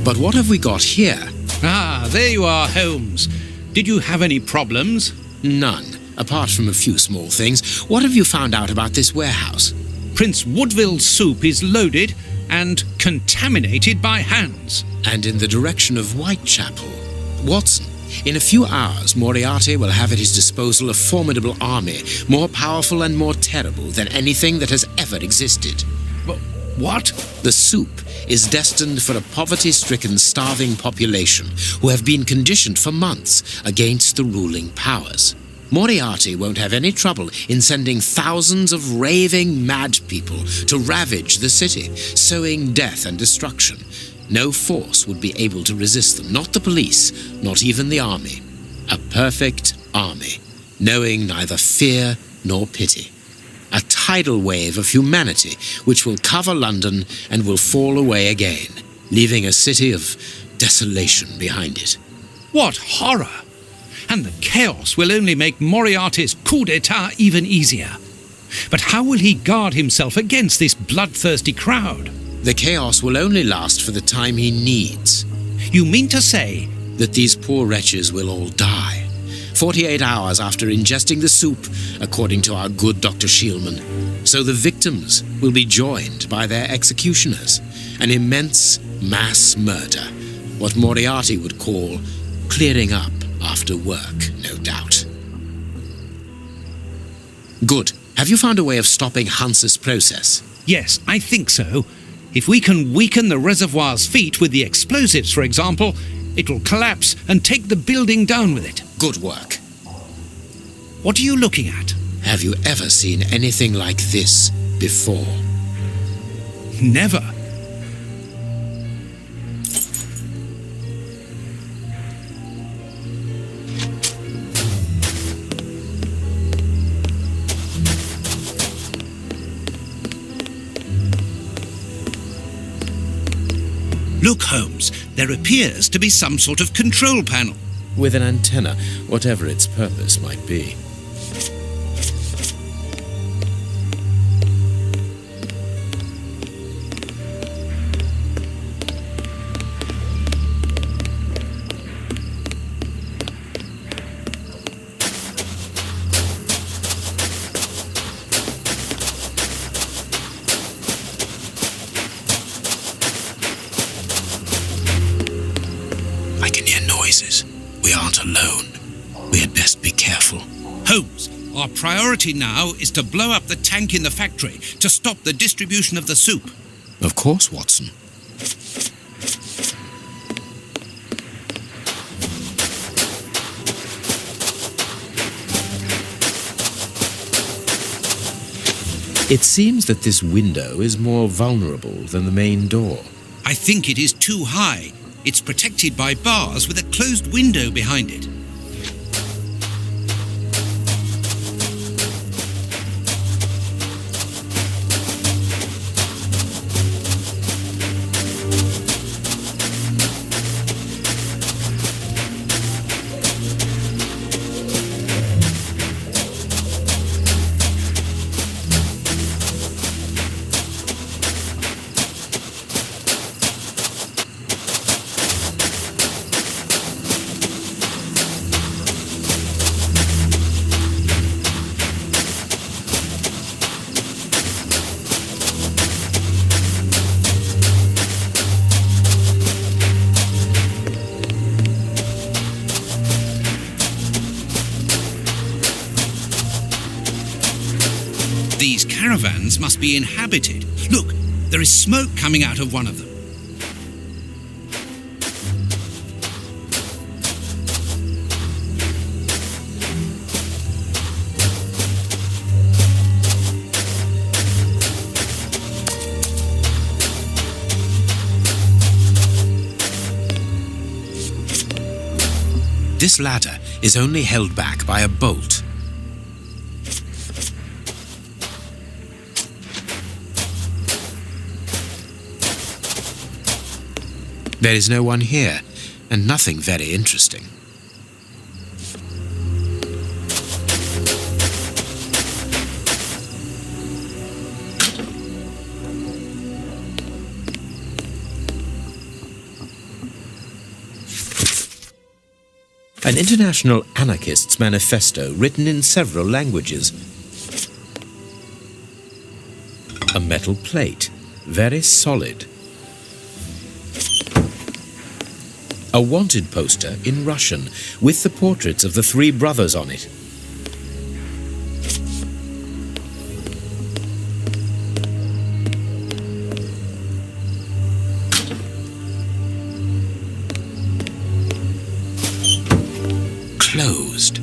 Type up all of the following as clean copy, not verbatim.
But what have we got here? Ah, there you are, Holmes. Did you have any problems? None, apart from a few small things. What have you found out about this warehouse? Prince Woodville's soup is loaded and contaminated by hands. And in the direction of Whitechapel. Watson, in a few hours, Moriarty will have at his disposal a formidable army, more powerful and more terrible than anything that has ever existed. What? The soup is destined for a poverty-stricken, starving population who have been conditioned for months against the ruling powers. Moriarty won't have any trouble in sending thousands of raving mad people to ravage the city, sowing death and destruction. No force would be able to resist them, not the police, not even the army. A perfect army, knowing neither fear nor pity. A tidal wave of humanity which will cover London and will fall away again, leaving a city of desolation behind it. What horror! And the chaos will only make Moriarty's coup d'etat even easier. But how will he guard himself against this bloodthirsty crowd? The chaos will only last for the time he needs. You mean to say that these poor wretches will all die 48 hours after ingesting the soup, according to our good Dr. Shielman. So the victims will be joined by their executioners. An immense mass murder. What Moriarty would call clearing up after work, no doubt. Good. Have you found a way of stopping Hans's process? Yes, I think so. If we can weaken the reservoir's feet with the explosives, for example, it will collapse and take the building down with it. Good work. What are you looking at? Have you ever seen anything like this before? Never. Look, Holmes, there appears to be some sort of control panel. With an antenna, whatever its purpose might be. I can hear noises. We aren't alone. We had best be careful. Holmes, our priority now is to blow up the tank in the factory to stop the distribution of the soup. Of course, Watson. It seems that this window is more vulnerable than the main door. I think it is too high. It's protected by bars with a closed window behind it. These caravans must be inhabited. Look, there is smoke coming out of one of them. This ladder is only held back by a bolt. There is no one here, and nothing very interesting. An international anarchist's manifesto written in several languages. A metal plate, very solid. A wanted poster in Russian with the portraits of the three brothers on it. Closed.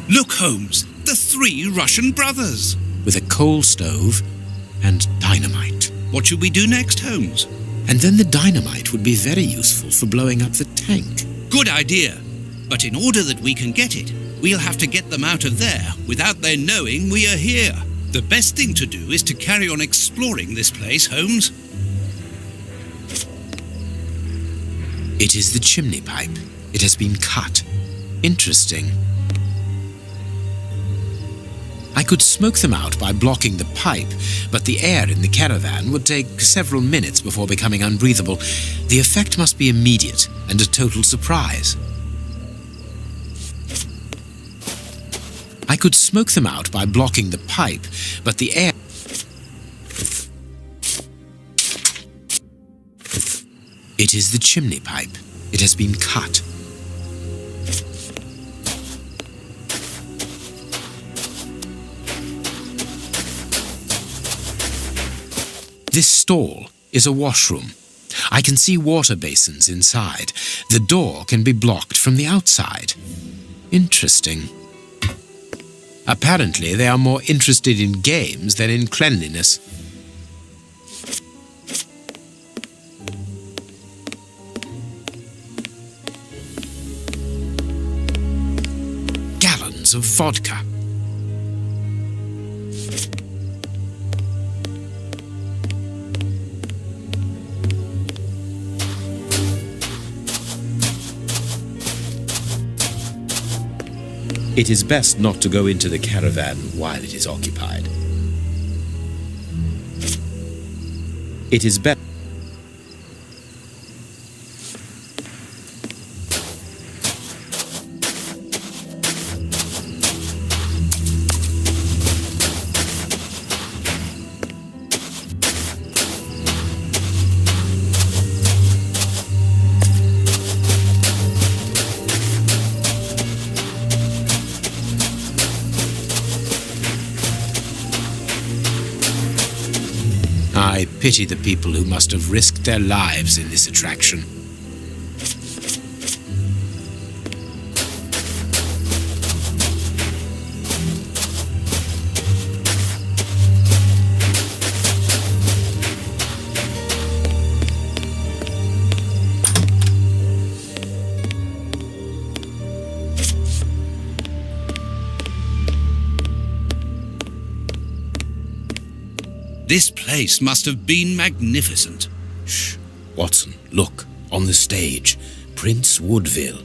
Look, Holmes, the three Russian brothers. With a coal stove and dynamite. What should we do next, Holmes? And then the dynamite would be very useful for blowing up the tank. Good idea. But in order that we can get it, we'll have to get them out of there without their knowing we are here. The best thing to do is to carry on exploring this place, Holmes. It is the chimney pipe. It has been cut. Interesting. I could smoke them out by blocking the pipe, but the air in the caravan would take several minutes before becoming unbreathable. The effect must be immediate and a total surprise. I could smoke them out by blocking the pipe, but the air... It is the chimney pipe. It has been cut. This stall is a washroom. I can see water basins inside. The door can be blocked from the outside. Interesting. Apparently, they are more interested in games than in cleanliness. Gallons of vodka. It is best not to go into the caravan while it is occupied. It is better. I pity the people who must have risked their lives in this attraction. This place must have been magnificent. Shh. Watson, look. On the stage. Prince Woodville.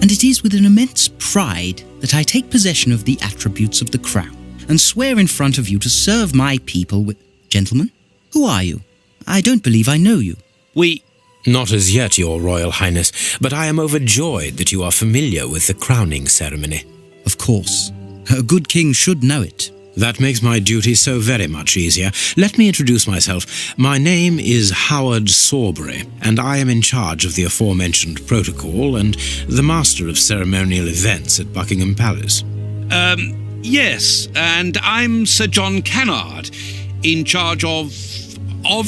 And it is with an immense pride that I take possession of the attributes of the crown and swear in front of you to serve my people with... Gentlemen, who are you? I don't believe I know you. We... Not as yet, Your Royal Highness, but I am overjoyed that you are familiar with the crowning ceremony. Of course. A good king should know it. That makes my duty so very much easier. Let me introduce myself. My name is Howard Sawbury, and I am in charge of the aforementioned protocol and the master of ceremonial events at Buckingham Palace. Yes, and I'm Sir John Cannard, in charge of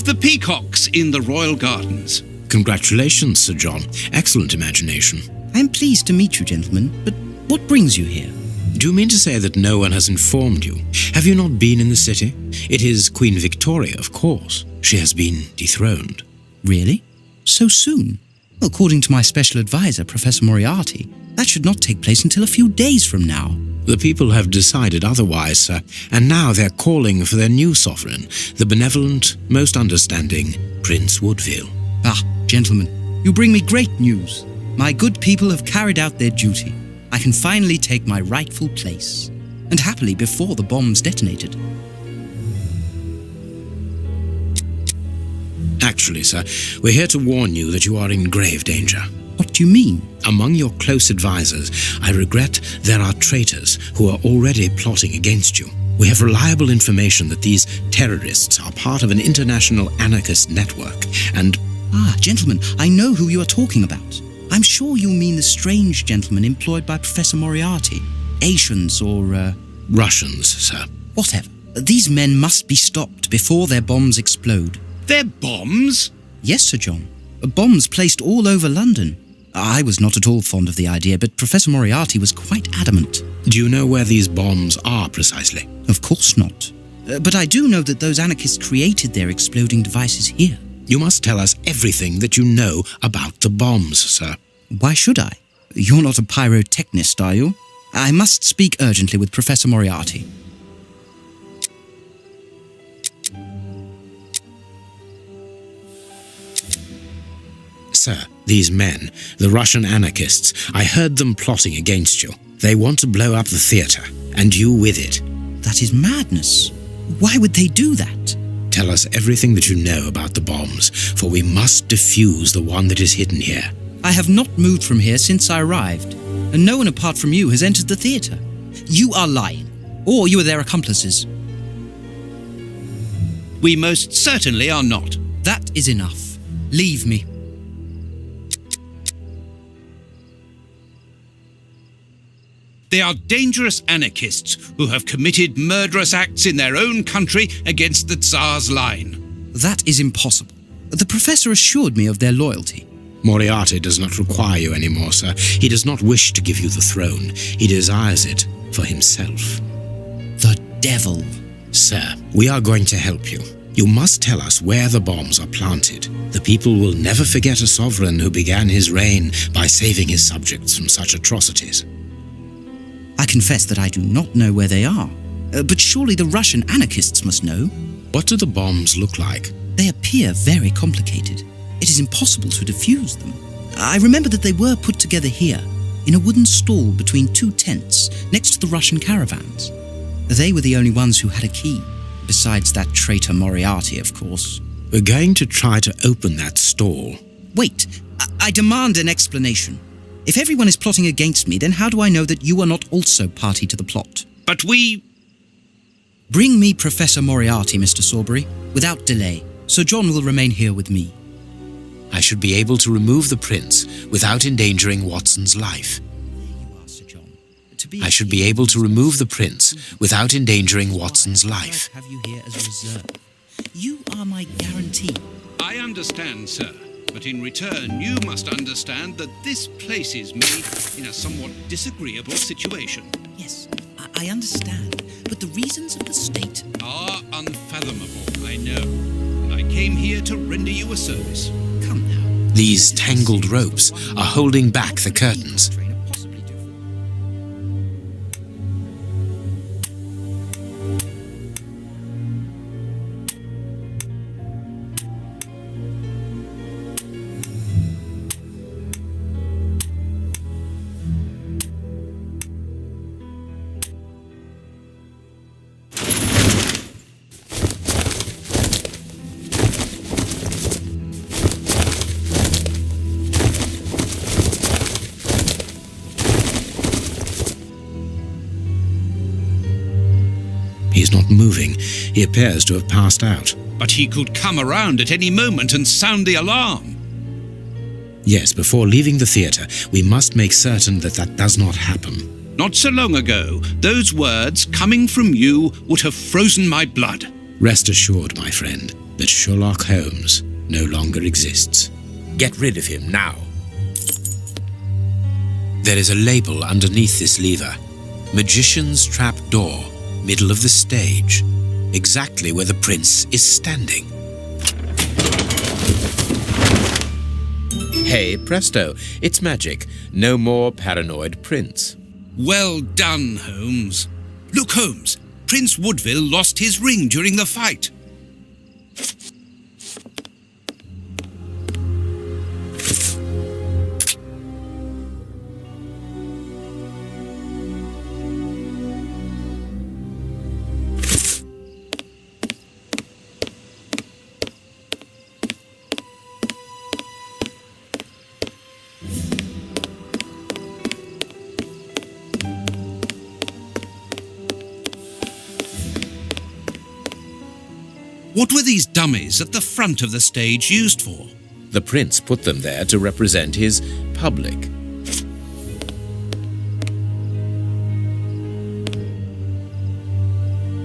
the peacocks in the royal gardens. Congratulations, Sir John. Excellent imagination. I am pleased to meet you, gentlemen, but what brings you here? Do you mean to say that no one has informed you? Have you not been in the city? It is Queen Victoria, of course. She has been dethroned. Really? So soon? According to my special advisor, Professor Moriarty, that should not take place until a few days from now. The people have decided otherwise, sir, and now they're calling for their new sovereign, the benevolent, most understanding Prince Woodville. Ah, gentlemen, you bring me great news. My good people have carried out their duty. I can finally take my rightful place, and happily before the bombs detonated. Actually, sir, we're here to warn you that you are in grave danger. What do you mean? Among your close advisors, I regret there are traitors who are already plotting against you. We have reliable information that these terrorists are part of an international anarchist network, and... Ah, gentlemen, I know who you are talking about. I'm sure you mean the strange gentleman employed by Professor Moriarty. Asians or, Russians, sir. Whatever. These men must be stopped before their bombs explode. Their bombs? Yes, Sir John. Bombs placed all over London. I was not at all fond of the idea, but Professor Moriarty was quite adamant. Do you know where these bombs are precisely? Of course not. But I do know that those anarchists created their exploding devices here. You must tell us everything that you know about the bombs, sir. Why should I? You're not a pyrotechnist, are you? I must speak urgently with Professor Moriarty. Sir, these men, the Russian anarchists, I heard them plotting against you. They want to blow up the theatre, and you with it. That is madness. Why would they do that? Tell us everything that you know about the bombs, for we must defuse the one that is hidden here. I have not moved from here since I arrived, and no one apart from you has entered the theatre. You are lying, or you are their accomplices. We most certainly are not. That is enough. Leave me. They are dangerous anarchists who have committed murderous acts in their own country against the Tsar's line. That is impossible. The professor assured me of their loyalty. Moriarty does not require you anymore, sir. He does not wish to give you the throne. He desires it for himself. The devil. Sir, we are going to help you. You must tell us where the bombs are planted. The people will never forget a sovereign who began his reign by saving his subjects from such atrocities. I confess that I do not know where they are. But surely the Russian anarchists must know. What do the bombs look like? They appear very complicated. It is impossible to defuse them. I remember that they were put together here, in a wooden stall between two tents, next to the Russian caravans. They were the only ones who had a key, besides that traitor Moriarty, of course. We're going to try to open that stall. Wait, I demand an explanation. If everyone is plotting against me, then how do I know that you are not also party to the plot? But we... Bring me Professor Moriarty, Mr. Sawbury, without delay. Sir John will remain here with me. I should be able to remove the prince without endangering Watson's life. There you are, Sir John. I should be able to remove the prince without endangering Watson's life. I have you here as a reserve. You are my guarantee. I understand, sir. But in return, you must understand that this place is made in a somewhat disagreeable situation. Yes, I understand. But the reasons of the state are unfathomable, I know. And I came here to render you a service. Come now. These tangled ropes are holding back the curtains. He is not moving. He appears to have passed out. But he could come around at any moment and sound the alarm. Yes, before leaving the theatre, we must make certain that that does not happen. Not so long ago, those words coming from you would have frozen my blood. Rest assured, my friend, that Sherlock Holmes no longer exists. Get rid of him now. There is a label underneath this lever. Magician's Trap Door, middle of the stage, exactly where the prince is standing. Hey, presto, it's magic. No more paranoid prince. Well done, Holmes. Look, Holmes, Prince Woodville lost his ring during the fight. What were these dummies at the front of the stage used for? The prince put them there to represent his public.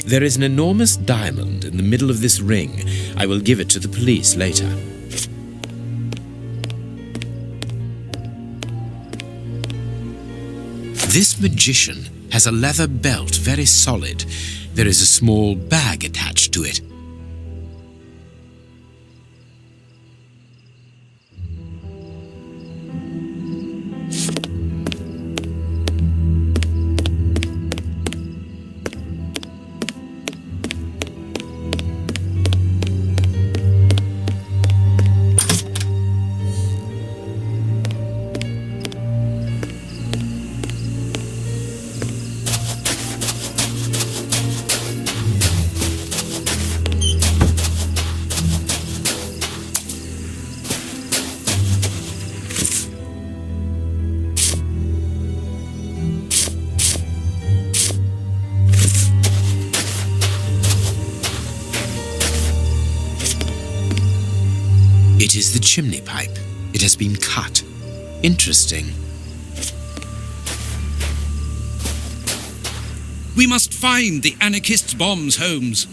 There is an enormous diamond in the middle of this ring. I will give it to the police later. This magician has a leather belt, very solid. There is a small bag attached to it. It is the chimney pipe. It has been cut. Interesting. We must find the anarchists' bombs, Holmes.